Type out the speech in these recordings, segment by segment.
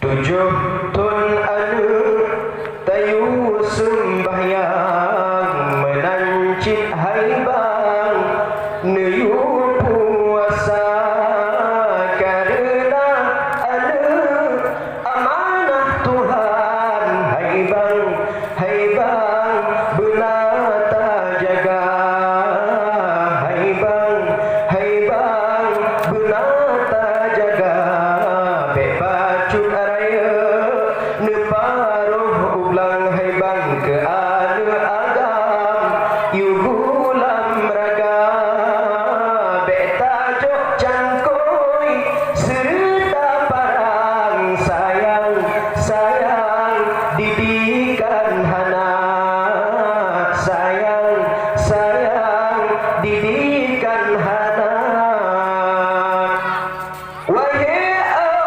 tujuh tun anu tayu sembahyang menancit haibang nuyu puasa karena anu amanah Tuhan haibang benata jaga haibang benata jaga bebacut araya neparuh ulang haibang ke anu agam yugulam raga betajuk cangkoi serta parang sayang didikan hana sayang didikan hana wahai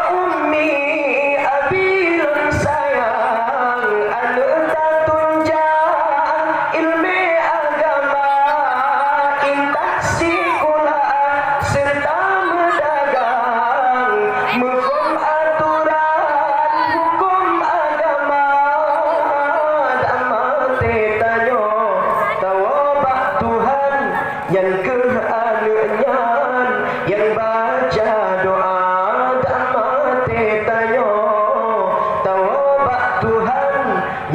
ummi abilun sayang anu tatunjang ilmu agama indah sekolah serta mendagang menghukum aturan hukum agama damate tanyo tawabah Tuhan yang keanuan yang baca doa damate tanyo tawabah Tuhan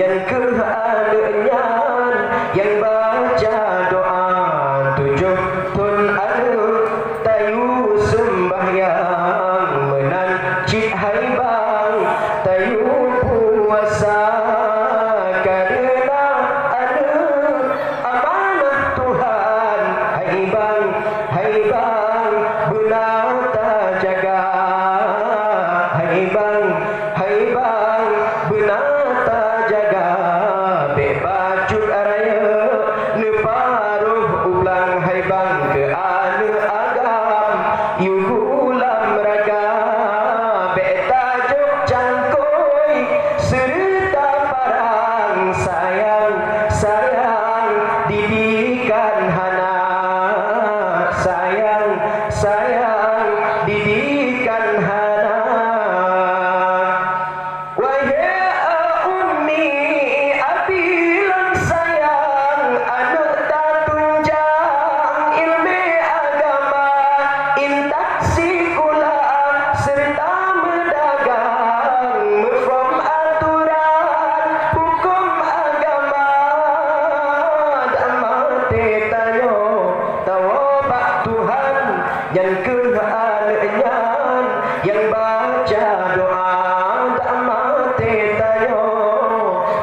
yang keanuan yang baca doa tujuh tun anu tayu sembahyang menancit haibang tayu puasa karena anu amanah Tuhan haibang benata jaga haibang benata jaga bebacut araya neparuh ulang haibang ke anu agam yugulam raga betajuk cangkoi serta parang sayang didikan hana sayang didikan hana wahai ummi abilun sayang anu tatunjang ilmu agama indah sekolah serta mendagang menghukum aturan hukum agama damate tanyo tawabah Tuhan yang keanuan yang baca doa damate tanyo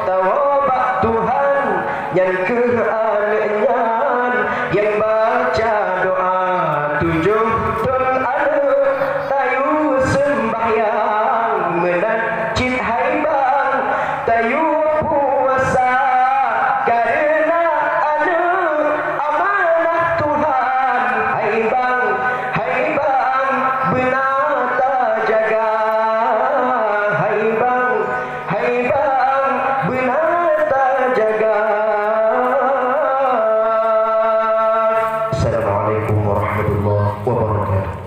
tawabah Tuhan yang keanuan yang baca doa tujuh tun anu tayu sembahyang menancit haibang tayu puasa karena anu amanah Tuhan haibang benata jaga haibang benata jaga. Assalamualaikum warahmatullahi wabarakatuh.